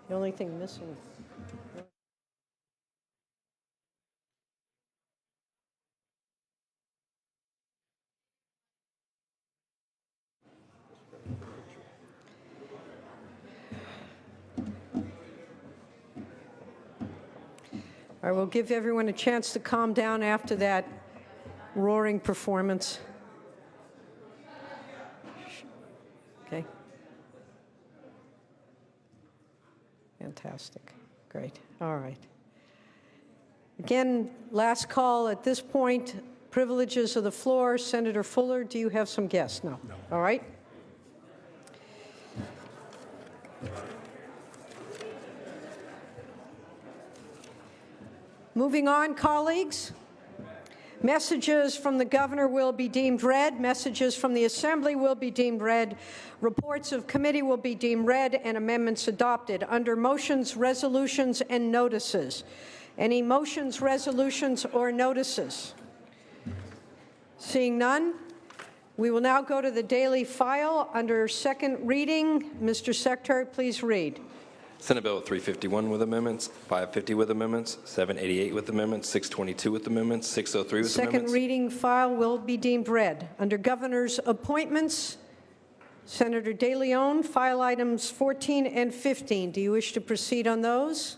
The only thing missing. I will give everyone a chance to calm down after that roaring performance. Okay. Fantastic. Great. All right. Again, last call at this point. Privileges of the floor. Senator Fuller, do you have some guests? No. All right. Moving on, colleagues. Messages from the governor will be deemed read. Messages from the assembly will be deemed read. Reports of committee will be deemed read and amendments adopted. Under motions, resolutions, and notices. Any motions, resolutions, or notices? Seeing none, we will now go to the daily file under second reading. Mr. Secretary, please read. Senate Bill 351 with amendments, 550 with amendments, 788 with amendments, 622 with amendments, 603 with amendments. Second reading file will be deemed read. Under governor's appointments, Senator De Leon, file items 14 and 15. Do you wish to proceed on those?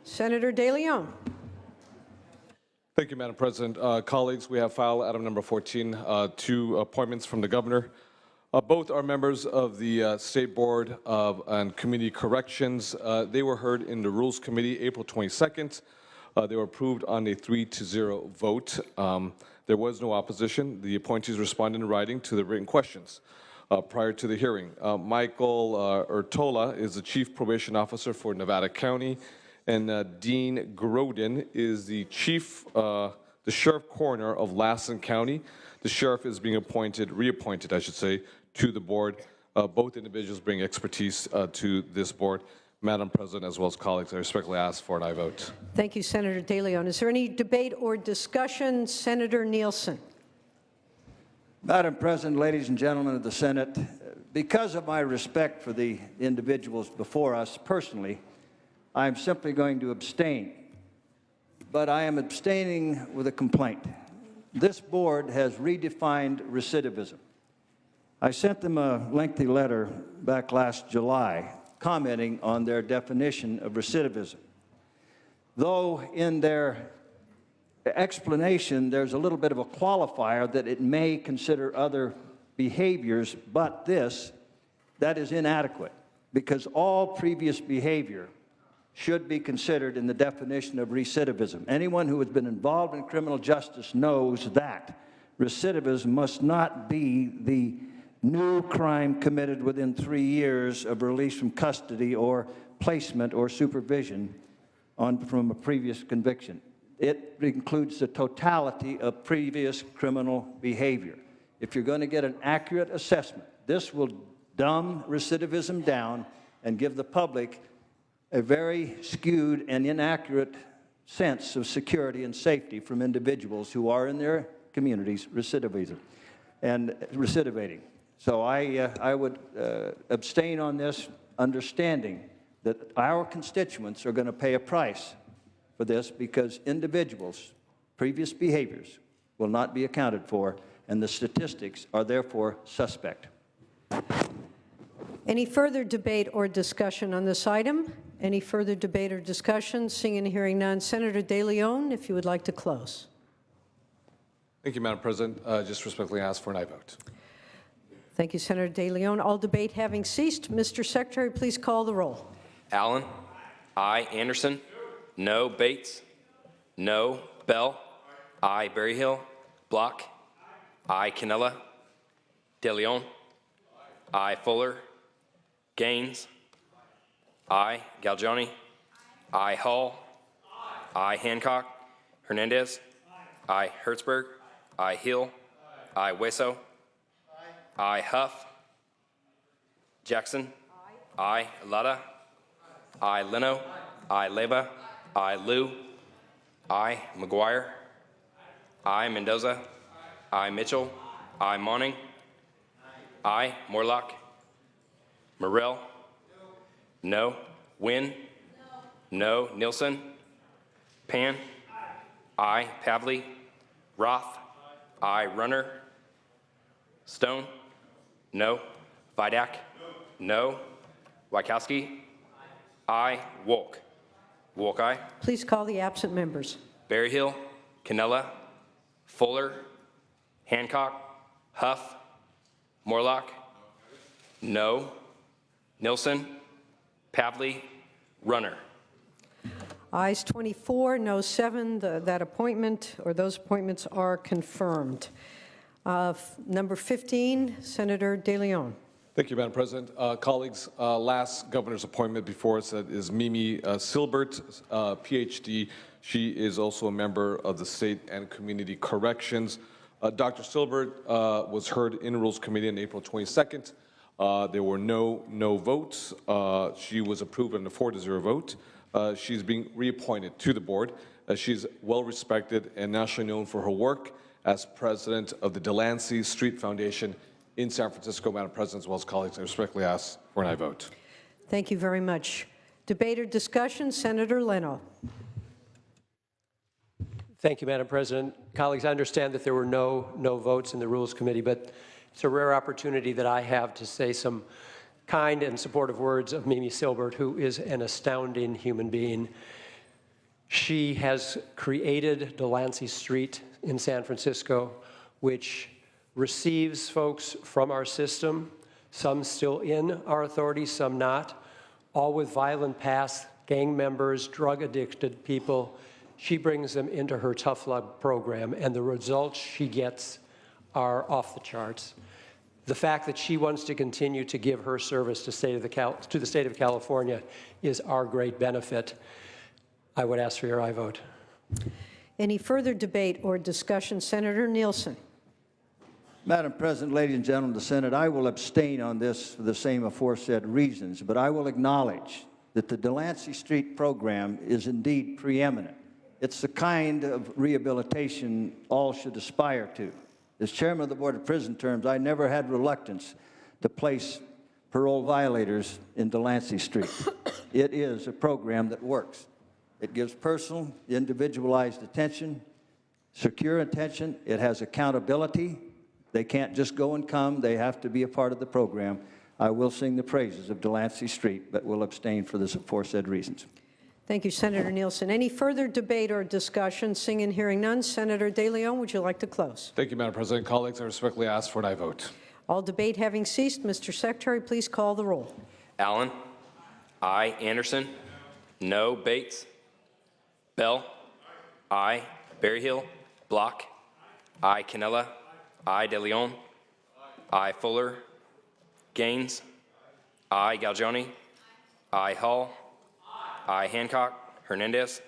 Senator De Leon. Thank you, Madam President. Colleagues, we have file item number 14, two appointments from the governor. Both are members of the State Board and Community Corrections. They were heard in the Rules Committee April 22nd. They were approved on a 3-0 vote. There was no opposition. The appointees responded in writing to the written questions prior to the hearing. Michael Urtola is the Chief Probation Officer for Nevada County, and Dean Grodin is the the Sheriff Coroner of Lassen County. The sheriff is being reappointed, I should say, to the board. Both individuals bring expertise to this board. Madam President, as well as colleagues, I respectfully ask for an aye vote. Thank you, Senator De Leon. Is there any debate or discussion? Senator Nielsen. Madam President, ladies and gentlemen of the Senate, because of my respect for the individuals before us personally, I'm simply going to abstain. But I am abstaining with a complaint. This board has redefined recidivism. I sent them a lengthy letter back last July commenting on their definition of recidivism. Though in their explanation there's a little bit of a qualifier that it may consider other behaviors, but that is inadequate, because all previous behavior should be considered in the definition of recidivism. Anyone who has been involved in criminal justice knows that recidivism must not be the new crime committed within 3 years of release from custody or placement or supervision from a previous conviction. It includes the totality of previous criminal behavior. If you're going to get an accurate assessment, this will dumb recidivism down and give the public a very skewed and inaccurate sense of security and safety from individuals who are in their communities recidivating. So I would abstain on this, understanding that our constituents are going to pay a price for this, because individuals' previous behaviors will not be accounted for, and the statistics are therefore suspect. Any further debate or discussion on this item? Any further debate or discussion? Seeing and hearing none. Senator De Leon, if you would like to close. Thank you, Madam President. Just respectfully ask for an aye vote. Thank you, Senator De Leon. All debate having ceased, Mr. Secretary, please call the roll. Allen? Aye. Anderson? No. Bates? No. Bell? Aye. Berryhill? Block? Aye. Cannella? De Leon? Aye. Fuller? Gaines? Aye. Galgiani? Aye. Hall? Aye. Hancock? Hernandez? Aye. Hertzberg? Aye. Hill? Aye. Weso? Aye. Huff? Jackson? Aye. Lada? I. Leno. I. Leyva. I. Liu. I. McGuire. I. Mendoza. I. Mitchell. I. Monning. I. Morlock. Morrell. No. Wynn. No. Nielsen. Pan. I. Pavley. Roth. I. Runner. Stone. No. Vidak. No. Wachowski. I. Wolk. Wolk, aye. Please call the absent members. Berryhill. Canella. Fuller. Hancock. Huff. Morlock. No. Nilsson. Pavley. Runner. Ayes 24, no 7. That appointment or those appointments are confirmed. Number 15, Senator De Leon. Thank you, Madam President. Colleagues, last governor's appointment before us is Mimi Silbert, PhD. She is also a member of the State and Community Corrections. Dr. Silbert was heard in Rules Committee on April 22nd. There were no votes. She was approved on a 4-0 vote. She's being reappointed to the board. She's well respected and nationally known for her work as president of the Delancey Street Foundation in San Francisco. Madam President, as well as colleagues, I respectfully ask for an aye vote. Thank you very much. Debate or discussion, Senator Leno. Thank you, Madam President. Colleagues, I understand that there were no votes in the Rules Committee, but it's a rare opportunity that I have to say some kind and supportive words of Mimi Silbert, who is an astounding human being. She has created Delancey Street in San Francisco, which receives folks from our system, some still in our authority, some not, all with violent past, gang members, drug-addicted people. She brings them into her Tough Love program, and the results she gets are off the charts. The fact that she wants to continue to give her service to the state of California is our great benefit. I would ask for your aye vote. Any further debate or discussion, Senator Nielsen? Madam President, ladies and gentlemen of the Senate, I will abstain on this for the same aforesaid reasons, but I will acknowledge that the Delancey Street program is indeed preeminent. It's the kind of rehabilitation all should aspire to. As chairman of the Board of Prison Terms, I never had reluctance to place parole violators in Delancey Street. It is a program that works. It gives personal, individualized attention, secure attention. It has accountability. They can't just go and come. They have to be a part of the program. I will sing the praises of Delancey Street, but will abstain for the aforesaid reasons. Thank you, Senator Nielsen. Any further debate or discussion? Seeing and hearing none, Senator De Leon, would you like to close? Thank you, Madam President. Colleagues, I respectfully ask for an aye vote. All debate having ceased, Mr. Secretary, please call the roll. Allen. I. Anderson. No. Bates. Bell. I. Berryhill. Block. I. Canella. I. De Leon. I. Fuller. Gaines. I. Galgioni. I. Hall. I. Hancock. Hernandez.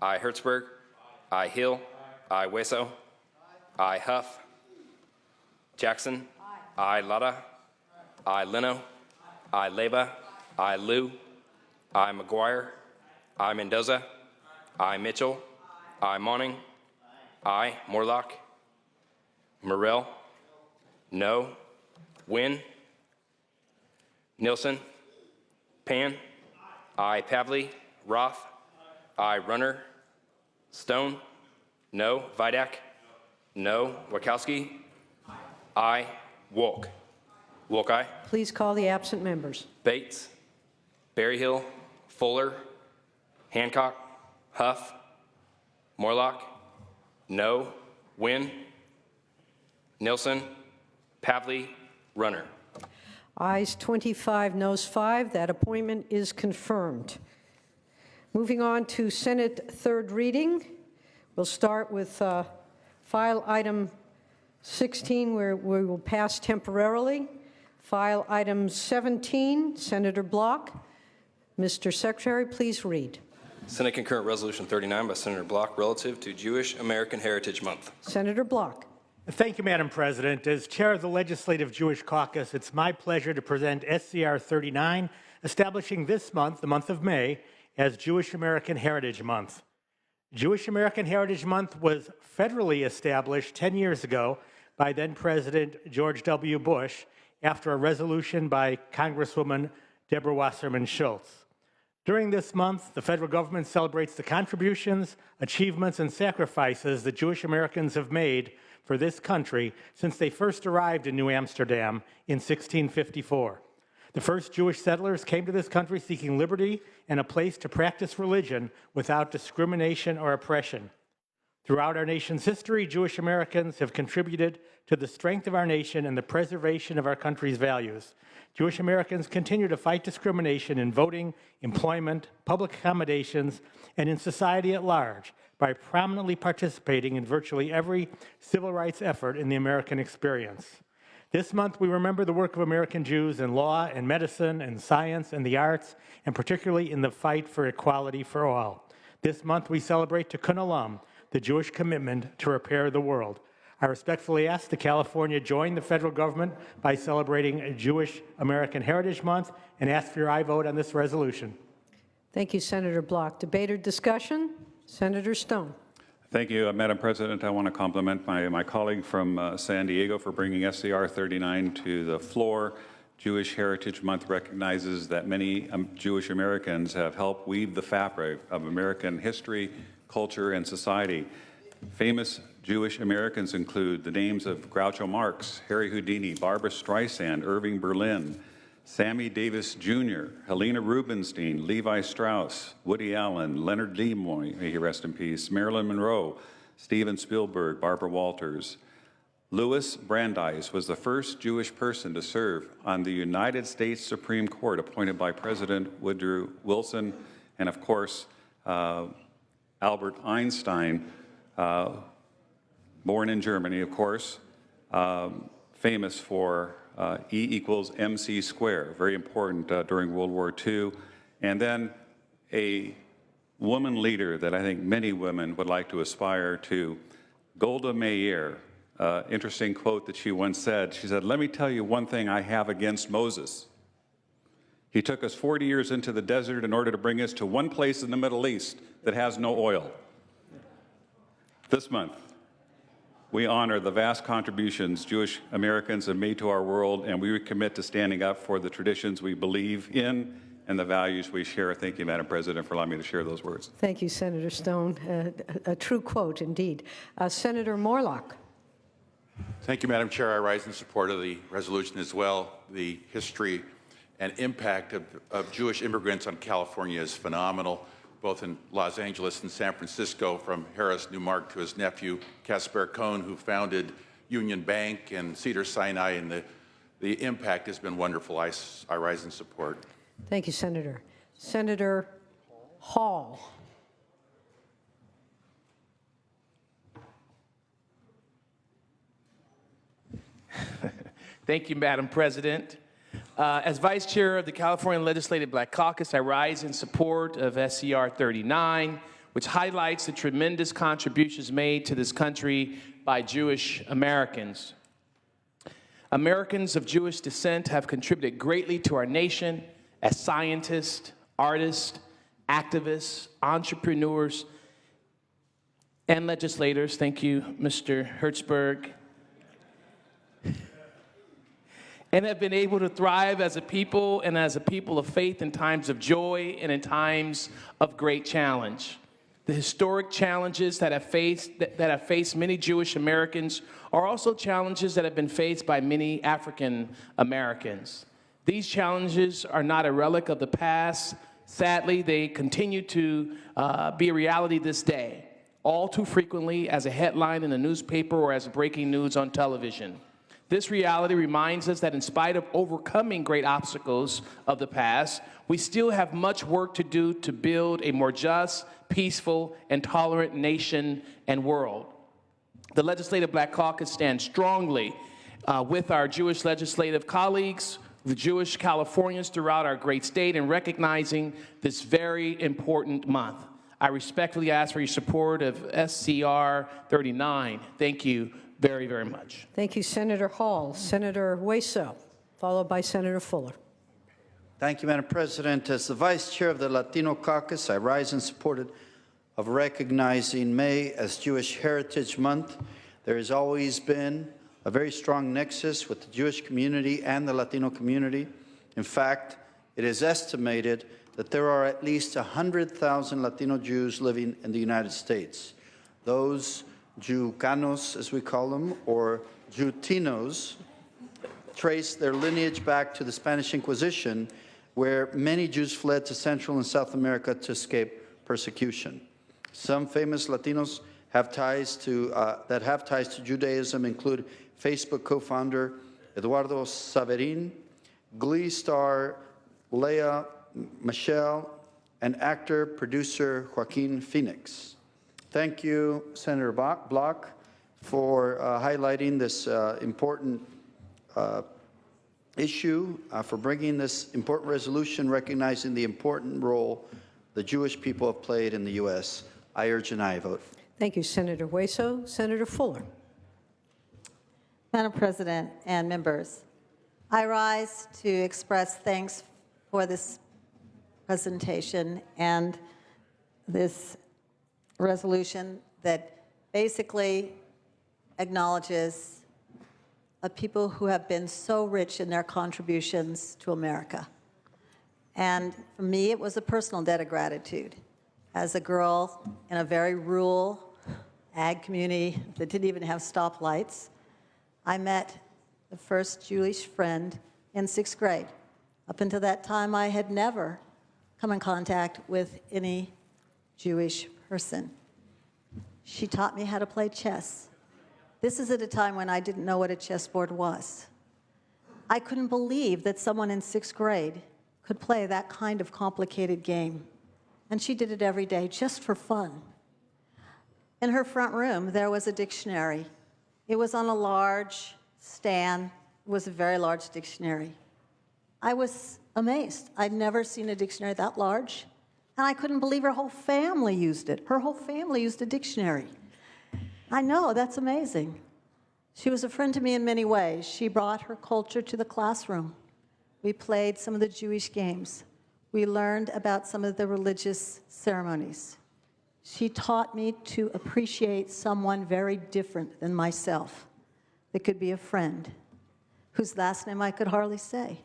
I. Hertzberg. I. Hill. I. Hueso. I. Huff. Jackson. I. Lada. I. Leno. I. Leyva. I. Liu. I. McGuire. I. Mendoza. I. Mitchell. I. Monning. I. Morlock. Morrell. No. Wynn. Nielsen. Pan. I. Pavley. Roth. I. Runner. Stone. No. Vidak. No. Wachowski. I. Wolk. Wolk, aye. Please call the absent members. Bates. Berryhill. Fuller. Hancock. Huff. Morlock. No. Wynn. Nilsson. Pavley. Runner. Ayes 25, noes 5. That appointment is confirmed. Moving on to Senate third reading. We'll start with file item 16, where we will pass temporarily. File item 17, Senator Block. Mr. Secretary, please read. Senate Concurrent Resolution 39 by Senator Block relative to Jewish American Heritage Month. Senator Block. Thank you, Madam President. As chair of the Legislative Jewish Caucus, it's my pleasure to present SCR 39, establishing this month, the month of May, as Jewish American Heritage Month. Jewish American Heritage Month was federally established 10 years ago by then-President George W. Bush after a resolution by Congresswoman Deborah Wasserman Schultz. During this month, the federal government celebrates the contributions, achievements, and sacrifices that Jewish Americans have made for this country since they first arrived in New Amsterdam in 1654. The first Jewish settlers came to this country seeking liberty and a place to practice religion without discrimination or oppression. Throughout our nation's history, Jewish Americans have contributed to the strength of our nation and the preservation of our country's values. Jewish Americans continue to fight discrimination in voting, employment, public accommodations, and in society at large by prominently participating in virtually every civil rights effort in the American experience. This month, we remember the work of American Jews in law and medicine and science and the arts, and particularly in the fight for equality for all. This month, we celebrate Tikkun Olam, the Jewish commitment to repair the world. I respectfully ask that California join the federal government by celebrating Jewish American Heritage Month and ask for your aye vote on this resolution. Thank you, Senator Block. Debate or discussion? Senator Stone. Thank you, Madam President. I want to compliment my colleague from San Diego for bringing SCR 39 to the floor. Jewish Heritage Month recognizes that many Jewish Americans have helped weave the fabric of American history, culture, and society. Famous Jewish Americans include the names of Groucho Marx, Harry Houdini, Barbra Streisand, Irving Berlin, Sammy Davis Jr., Helena Rubinstein, Levi Strauss, Woody Allen, Leonard Nimoy, may he rest in peace, Marilyn Monroe, Steven Spielberg, Barbara Walters. Louis Brandeis was the first Jewish person to serve on the United States Supreme Court, appointed by President Woodrow Wilson, and of course, Albert Einstein, born in Germany, of course, famous for E equals MC square, very important during World War II. And then a woman leader that I think many women would like to aspire to, Golda Meir. Interesting quote that she once said. She said, "Let me tell you one thing I have against Moses. He took us 40 years into the desert in order to bring us to one place in the Middle East that has no oil." This month, we honor the vast contributions Jewish Americans have made to our world, and we commit to standing up for the traditions we believe in and the values we share. Thank you, Madam President, for allowing me to share those words. Thank you, Senator Stone. A true quote, indeed. Senator Morlock. Thank you, Madam Chair. I rise in support of the resolution as well. The history and impact of Jewish immigrants on California is phenomenal, both in Los Angeles and San Francisco, from Harris Newmark to his nephew, Casper Cohn, who founded Union Bank and Cedars-Sinai, and the impact has been wonderful. I rise in support. Thank you, Senator. Senator Hall. Thank you, Madam President. As Vice Chair of the California Legislative Black Caucus, I rise in support of SCR 39, which highlights the tremendous contributions made to this country by Jewish Americans. Americans of Jewish descent have contributed greatly to our nation as scientists, artists, activists, entrepreneurs, and legislators. Thank you, Mr. Hertzberg. And have been able to thrive as a people and as a people of faith in times of joy and in times of great challenge. The historic challenges that have faced many Jewish Americans are also challenges that have been faced by many African Americans. These challenges are not a relic of the past. Sadly, they continue to be a reality this day, all too frequently as a headline in a newspaper or as breaking news on television. This reality reminds us that in spite of overcoming great obstacles of the past, we still have much work to do to build a more just, peaceful, and tolerant nation and world. The Legislative Black Caucus stands strongly with our Jewish legislative colleagues, the Jewish Californians throughout our great state, in recognizing this very important month. I respectfully ask for your support of SCR 39. Thank you very, very much. Thank you, Senator Hall. Senator Hueso, followed by Senator Fuller. Thank you, Madam President. As the Vice Chair of the Latino Caucus, I rise in support of recognizing May as Jewish Heritage Month. There has always been a very strong nexus with the Jewish community and the Latino community. In fact, it is estimated that there are at least 100,000 Latino Jews living in the United States. Those Jewcanos, as we call them, or Jewtinos, trace their lineage back to the Spanish Inquisition, where many Jews fled to Central and South America to escape persecution. Some famous Latinos have ties to, that have ties to Judaism include Facebook co-founder Eduardo Saverin, Glee star Leah Michelle, and actor, producer Joaquin Phoenix. Thank you, Senator Block, for highlighting this important issue, for bringing this important resolution recognizing the important role the Jewish people have played in the U.S. I urge an aye vote. Thank you, Senator Hueso. Senator Fuller. Madam President and members, I rise to express thanks for this presentation and this resolution that basically acknowledges a people who have been so rich in their contributions to America. And for me, it was a personal debt of gratitude. As a girl in a very rural ag community that didn't even have stoplights, I met the first Jewish friend in 6th grade. Up until that time, I had never come in contact with any Jewish person. She taught me how to play chess. This is at a time when I didn't know what a chessboard was. I couldn't believe that someone in 6th grade could play that kind of complicated game. And she did it every day just for fun. In her front room, there was a dictionary. It was on a large stand. It was a very large dictionary. I was amazed. I'd never seen a dictionary that large. And I couldn't believe her whole family used it. Her whole family used a dictionary. I know, that's amazing. She was a friend to me in many ways. She brought her culture to the classroom. We played some of the Jewish games. We learned about some of the religious ceremonies. She taught me to appreciate someone very different than myself. That could be a friend, whose last name I could hardly say.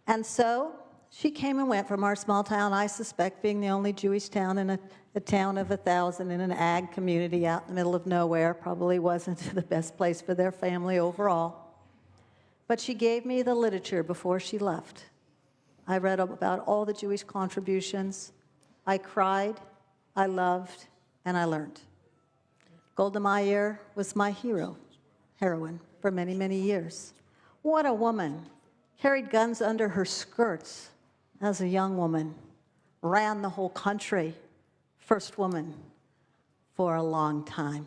And so she came and went from our small town, I suspect being the only Jewish town in a town of 1,000 in an ag community out in the middle of nowhere, probably wasn't the best place for their family overall. But she gave me the literature before she left. I read about all the Jewish contributions. I cried, I loved, and I learned. Golda Meir was my heroine for many, many years. What a woman. Carried guns under her skirts as a young woman. Ran the whole country. First woman for a long time.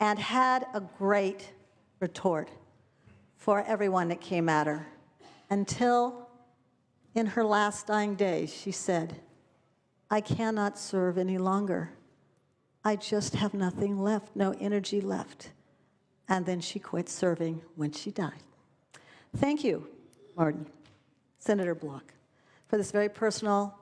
And had a great retort for everyone that came at her, until in her last dying days, she said, I cannot serve any longer. I just have nothing left, no energy left. And then she quit serving when she died. Thank you, Martin, Senator Block, for this very personal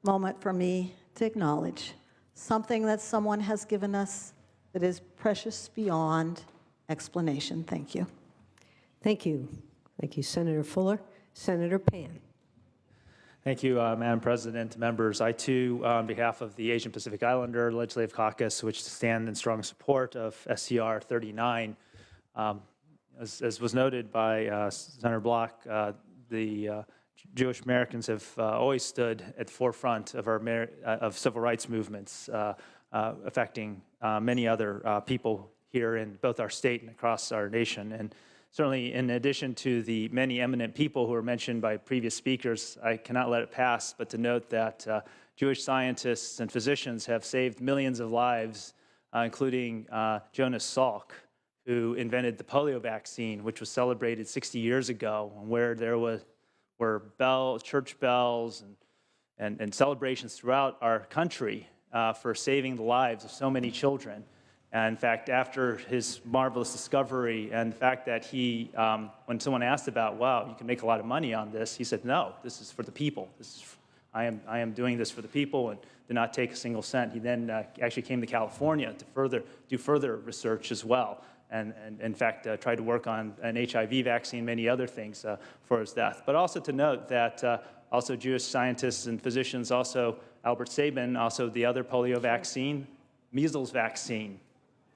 moment for me to acknowledge something that someone has given us that is precious beyond explanation. Thank you. Thank you. Thank you, Senator Fuller. Senator Pan. Thank you, Madam President, members. I, too, on behalf of the Asian Pacific Islander Legislative Caucus, wish to stand in strong support of SCR 39. As was noted by Senator Block, the Jewish Americans have always stood at the forefront of of civil rights movements affecting many other people here in both our state and across our nation. And certainly, in addition to the many eminent people who were mentioned by previous speakers, I cannot let it pass but to note that Jewish scientists and physicians have saved millions of lives, including Jonas Salk, who invented the polio vaccine, which was celebrated 60 years ago, where there were church bells and celebrations throughout our country for saving the lives of so many children. And in fact, after his marvelous discovery and the fact that he, when someone asked about, wow, you can make a lot of money on this, he said, no, this is for the people. I am doing this for the people and did not take a single cent. He then actually came to California to do further research as well. And in fact, tried to work on an HIV vaccine, many other things for his death. But also to note that also Jewish scientists and physicians, also Albert Sabin, also the other polio vaccine, measles vaccine,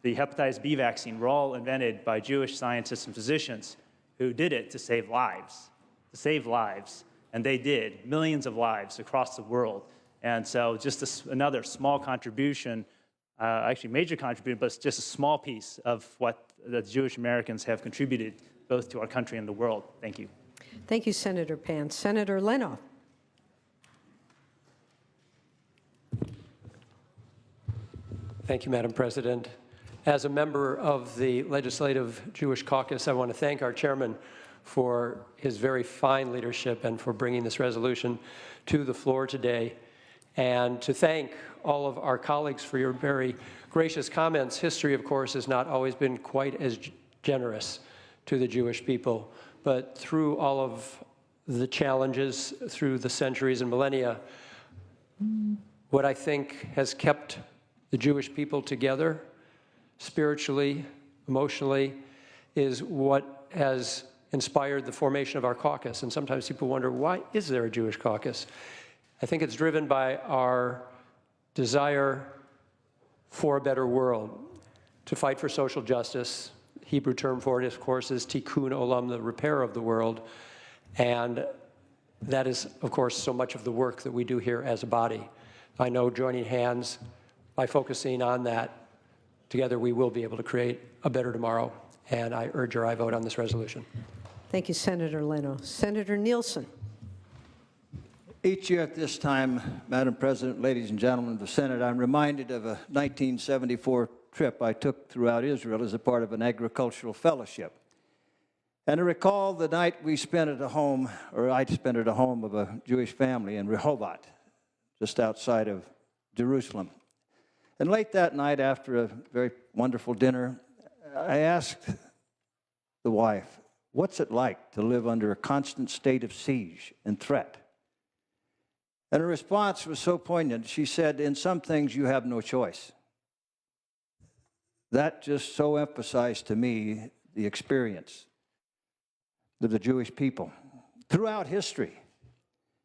the hepatitis B vaccine were all invented by Jewish scientists and physicians who did it to save lives, And they did, millions of lives across the world. And so just another small contribution, actually major contribution, but it's just a small piece of what the Jewish Americans have contributed both to our country and the world. Thank you. Thank you, Senator Pence. Senator Leno. Thank you, Madam President. As a member of the Legislative Jewish Caucus, I want to thank our chairman for his very fine leadership and for bringing this resolution to the floor today, and to thank all of our colleagues for your very gracious comments. History, of course, has not always been quite as generous to the Jewish people, but through all of the challenges through the centuries and millennia, what I think has kept the Jewish people together spiritually, emotionally, is what has inspired the formation of our caucus. And sometimes people wonder, why is there a Jewish caucus? I think it's driven by our desire for a better world, to fight for social justice. Hebrew term for it, of course, is tikkun olam, the repair of the world. And that is, of course, so much of the work that we do here as a body. I know joining hands, by focusing on that, together we will be able to create a better tomorrow. And I urge your aye vote on this resolution. Thank you, Senator Leno. Senator Nielsen. Each year at this time, Madam President, ladies and gentlemen of the Senate, I'm reminded of a 1974 trip I took throughout Israel as a part of an agricultural fellowship. And I recall the night we spent at a home, or I spent at a home of a Jewish family in Rehovot, just outside of Jerusalem. And late that night, after a very wonderful dinner, I asked the wife, what's it like to live under a constant state of siege and threat? And her response was so poignant. She said, in some things you have no choice. That just so emphasized to me the experience of the Jewish people throughout history.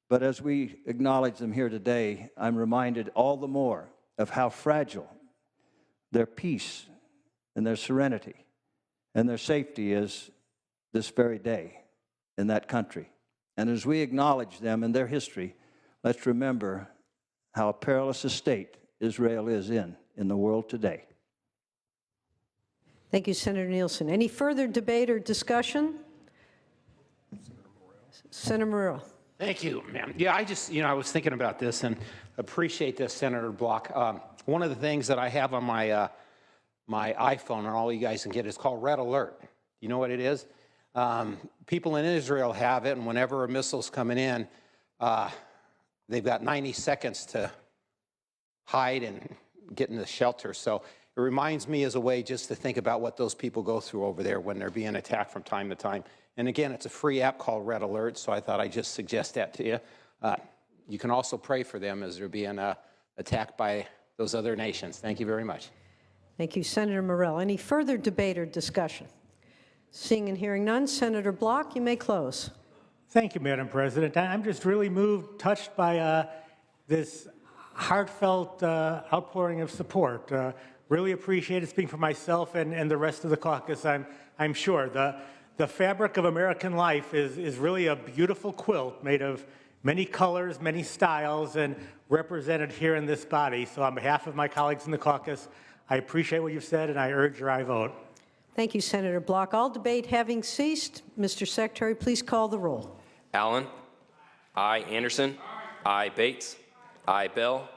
But as we acknowledge them here today, I'm reminded all the more of how fragile their peace and their serenity and their safety is this very day in that country. And as we acknowledge them and their history, let's remember how perilous a state Israel is in the world today. Thank you, Senator Nielsen. Any further debate or discussion? Senator Morrell. Thank you, ma'am. Yeah, I was thinking about this and appreciate this, Senator Block. One of the things that I have on my my iPhone, and all you guys can get, is called Red Alert. You know what it is? People in Israel have it, and whenever a missile's coming in, they've got 90 seconds to hide and get in the shelter. So it reminds me as a way just to think about what those people go through over there when they're being attacked from time to time. And again, it's a free app called Red Alert, so I thought I'd just suggest that to you. You can also pray for them as they're being attacked by those other nations. Thank you very much. Thank you, Senator Morrell. Any further debate or discussion? Seeing and hearing none, Senator Block, you may close. Thank you, Madam President. I'm just really moved, touched by this heartfelt outpouring of support. Really appreciate it. Speaking for myself and the rest of the caucus, I'm sure. The fabric of American life is really a beautiful quilt made of many colors, many styles, and represented here in this body. So on behalf of my colleagues in the caucus, I appreciate what you've said, and I urge your aye vote. Thank you, Senator Block. All debate having ceased, Mr. Secretary, please call the roll. Allen. Aye. Anderson. Aye. Bates. Aye. Bell.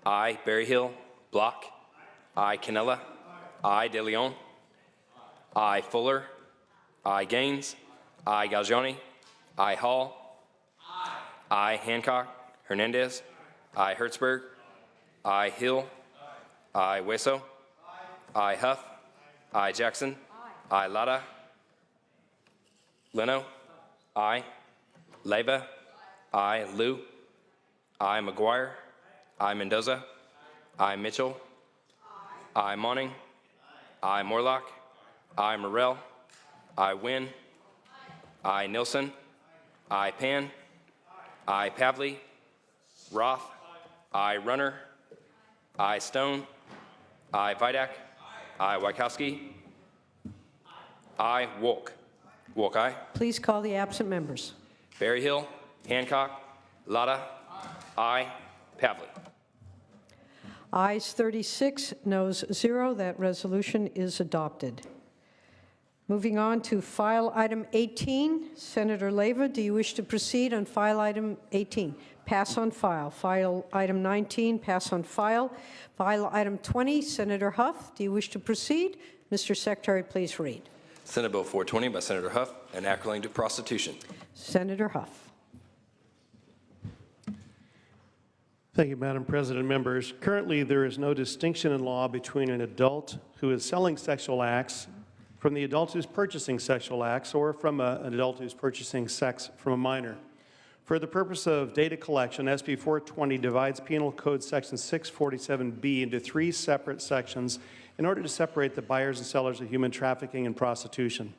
Aye. Berryhill. Block. Aye. Canella. Aye. De Leon. Aye. Fuller. Aye. Gaines. Aye. Galgiani. Aye. Hall. Aye. Hancock. Hernandez. Aye. Hertzberg. Aye. Hill. Aye. Hueso. I, Huff. I, Jackson. I, Lada. Leno. I, Leyva. I, Liu. I, McGuire. I, Mendoza. I, Mitchell. I, Monning. I, Morlock. I, Morrell. I, Wynn. I, Nilsson. I, Pan. I, Pavley. Roth. I, Runner. I, Stone. I, Vidak. I, Wachowski. I, Wolk. Wolk, aye. Please call the absent members. Berryhill. Hancock. Lada. I, Pavley. Ayes 36, noes 0. That resolution is adopted. Moving on to file item 18. Senator Leyva, do you wish to proceed on file item 18? Pass on file. File item 19, pass on file. File item 20, Senator Huff, do you wish to proceed? Mr. Secretary, please read. Senate Bill 420 by Senator Huff, an act relating to prostitution. Senator Huff. Thank you, Madam President. Members, currently there is no distinction in law between an adult who is selling sexual acts from the adult who's purchasing sexual acts or from an adult who's purchasing sex from a minor. For the purpose of data collection, SB 420 divides Penal Code Section 647B into 3 separate sections in order to separate the buyers and sellers of human trafficking and prostitution.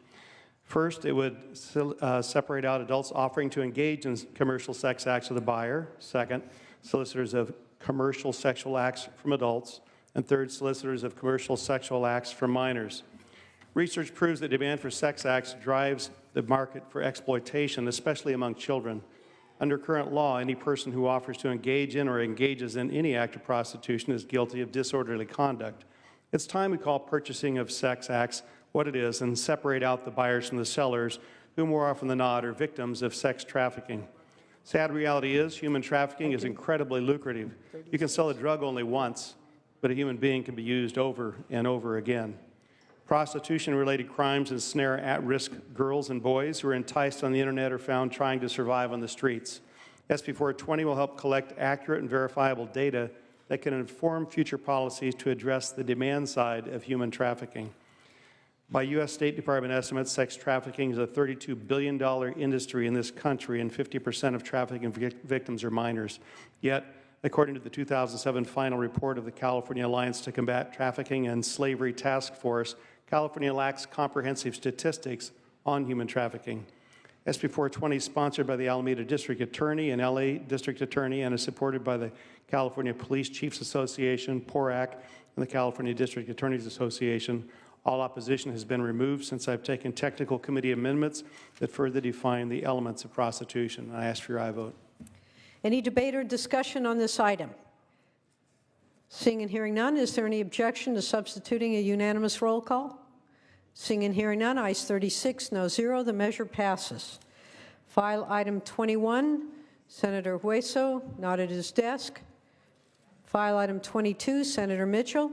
First, it would separate out adults offering to engage in commercial sex acts with the buyer. Second, solicitors of commercial sexual acts from adults. And third, solicitors of commercial sexual acts from minors. Research proves that demand for sex acts drives the market for exploitation, especially among children. Under current law, any person who offers to engage in or engages in any act of prostitution is guilty of disorderly conduct. It's time we call purchasing of sex acts what it is and separate out the buyers from the sellers, who more often than not are victims of sex trafficking. Sad reality is human trafficking is incredibly lucrative. You can sell a drug only once, but a human being can be used over and over again. Prostitution-related crimes ensnare at-risk girls and boys who are enticed on the internet or found trying to survive on the streets. SB 420 will help collect accurate and verifiable data that can inform future policies to address the demand side of human trafficking. By U.S. State Department estimates, sex trafficking is a $32 billion industry in this country, and 50% of trafficking victims are minors. Yet, according to the 2007 final report of the California Alliance to Combat Trafficking and Slavery Task Force, California lacks comprehensive statistics on human trafficking. SB 420 is sponsored by the Alameda District Attorney and LA District Attorney and is supported by the California Police Chiefs Association, PORAC, and the California District Attorneys Association. All opposition has been removed since I've taken technical committee amendments that further define the elements of prostitution. I ask for your aye vote. Any debate or discussion on this item? Seeing and hearing none, is there any objection to substituting a unanimous roll call? Seeing and hearing none, ayes 36, no 0. The measure passes. File item 21, Senator Hueso, not at his desk. File item 22, Senator Mitchell,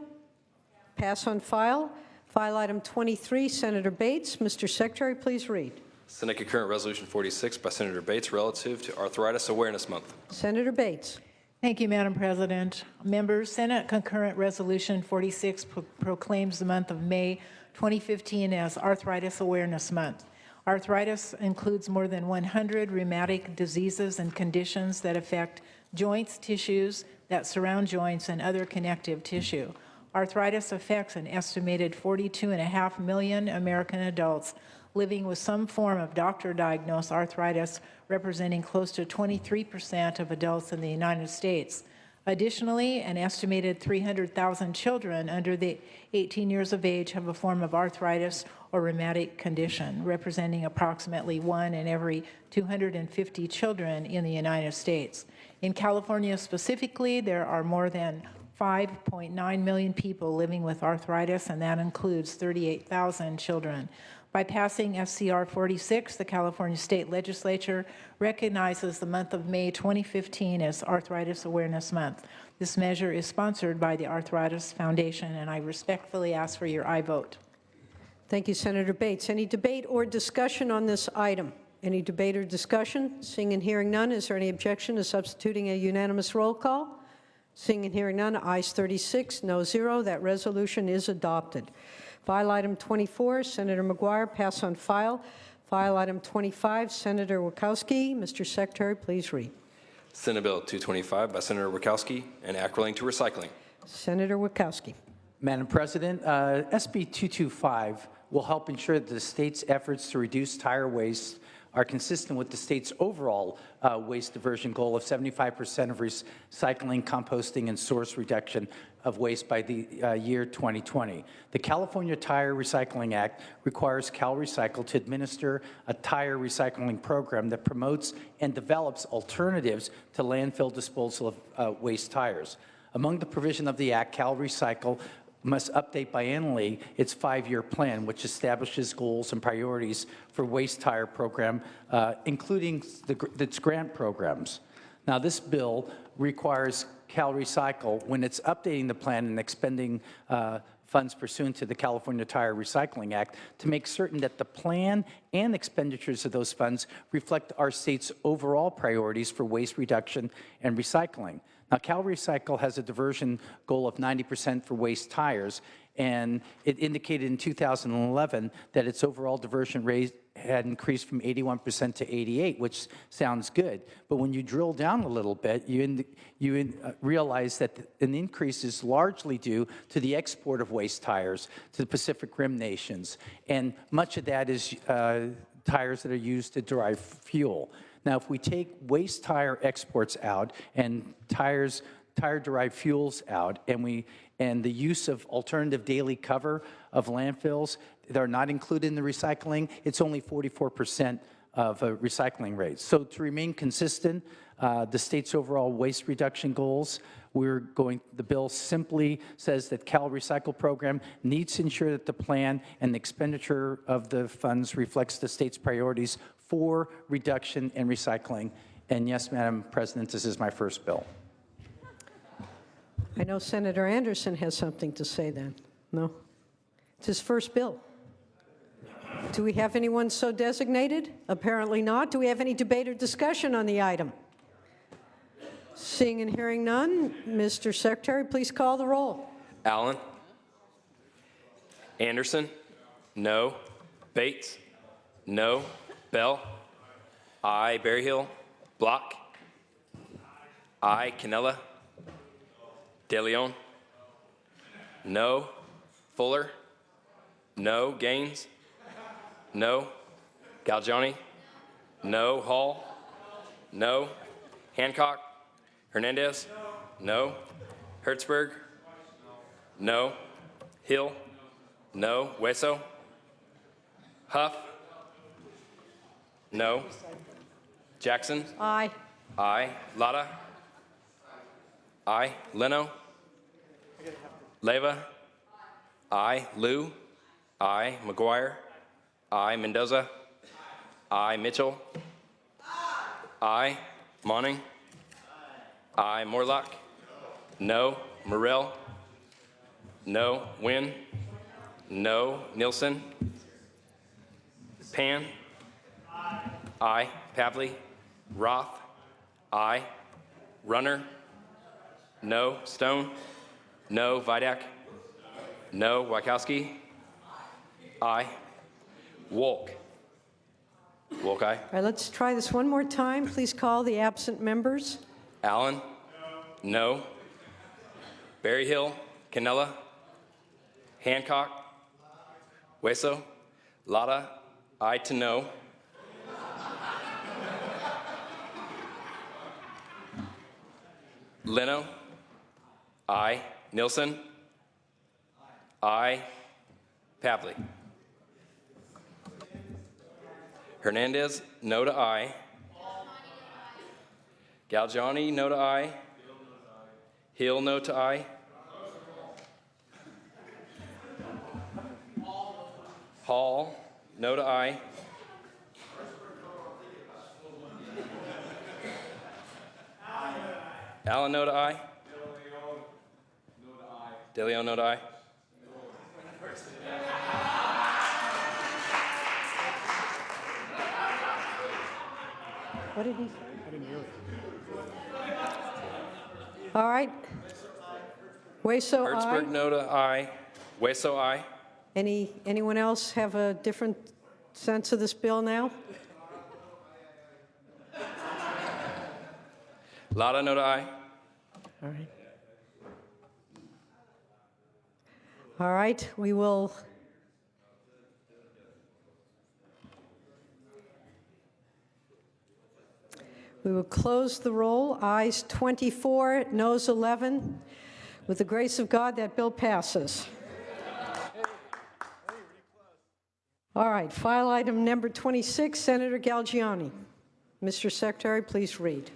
pass on file. File item 23, Senator Bates. Mr. Secretary, please read. Senate Concurrent Resolution 46 by Senator Bates relative to Arthritis Awareness Month. Senator Bates. Thank you, Madam President. Members, Senate Concurrent Resolution 46 proclaims the month of May 2015 as Arthritis Awareness Month. Arthritis includes more than 100 rheumatic diseases and conditions that affect joints, tissues that surround joints, and other connective tissue. Arthritis affects an estimated 42.5 million American adults living with some form of doctor-diagnosed arthritis, representing close to 23% of adults in the United States. Additionally, an estimated 300,000 children under the 18 years of age have a form of arthritis or rheumatic condition, representing approximately 1 in every 250 children in the United States. In California specifically, there are more than 5.9 million people living with arthritis, and that includes 38,000 children. By passing SCR 46, the California State Legislature recognizes the month of May 2015 as Arthritis Awareness Month. This measure is sponsored by the Arthritis Foundation, and I respectfully ask for your aye vote. Thank you, Senator Bates. Any debate or discussion on this item? Any debate or discussion? Seeing and hearing none, is there any objection to substituting a unanimous roll call? Seeing and hearing none, ayes 36, no 0. That resolution is adopted. File item 24, Senator McGuire, pass on file. File item 25, Senator Wachowski. Mr. Secretary, please read. Senate Bill 225 by Senator Wachowski, an act relating to recycling. Senator Wachowski. Madam President, SB 225 will help ensure that the state's efforts to reduce tire waste are consistent with the state's overall waste diversion goal of 75% of recycling, composting, and source reduction of waste by the year 2020. The California Tire Recycling Act requires CalRecycle to administer a tire recycling program that promotes and develops alternatives to landfill disposal of waste tires. Among the provision of the Act, CalRecycle must update biannually its 5-year plan, which establishes goals and priorities for waste tire program, including its grant programs. Now, this bill requires CalRecycle, when it's updating the plan and expending funds pursuant to the California Tire Recycling Act, to make certain that the plan and expenditures of those funds reflect our state's overall priorities for waste reduction and recycling. Now, CalRecycle has a diversion goal of 90% for waste tires, and it indicated in 2011 that its overall diversion rate had increased from 81% to 88%, which sounds good. But when you drill down a little bit, you realize that an increase is largely due to the export of waste tires to the Pacific Rim nations, and much of that is tires that are used to derive fuel. Now, if we take waste tire exports out and tire-derived fuels out, and the use of alternative daily cover of landfills that are not included in the recycling, it's only 44% of recycling rates. So to remain consistent, the state's overall waste reduction goals, the bill simply says that CalRecycle program needs to ensure that the plan and the expenditure of the funds reflects the state's priorities for reduction and recycling. And yes, Madam President, this is my first bill. I know Senator Anderson has something to say then. No? It's his first bill. Do we have anyone so designated? Apparently not. Do we have any debate or discussion on the item? Seeing and hearing none, Mr. Secretary, please call the roll. Allen? Anderson? No. Bates? No. Bell? Aye. Berryhill? Block? Aye. Cannella? De Leon? No. Fuller? No. Gaines? No. Galgiani? No. Hall? No. Hancock? Hernandez? No. Hertzberg? No. Hill? No. Hueso? Huff? No. Jackson? Aye. Aye. Lada? Aye. Leno? Leyva? Aye. Liu? Aye. McGuire? Aye. Mendoza? Aye. Mitchell? Aye. Monning? Aye. Morlock? No. Morrell? No. Wynn? No. Nielsen? Pan? Aye. Pavley? Roth? Aye. Runner? No. Stone? No. Vidak? No. Wachowski? Aye. Wolk? Wolk, aye. All right, let's try this one more time. Please call the absent members. Allen? No. Berryhill? Cannella? Hancock? Hueso? Lada? Aye to no. Leno? Aye. Nielsen? Aye. Pavley? Hernandez? No to aye. Galgiani? No to aye. Hill? No to aye. Hall? No to aye. Allen, no to aye. De Leon, no to aye. What did he say? I didn't hear it. All right. Hueso, Hertzberg, aye. Noda, aye. Hueso, aye. Anyone else have a different sense of this bill now? Lara, Noda, aye. All right. All right, we will close the roll. Ayes 24, noes 11. With the grace of God, that bill passes. All right, file item number 26, Senator Galgiani. Mr. Secretary, please read.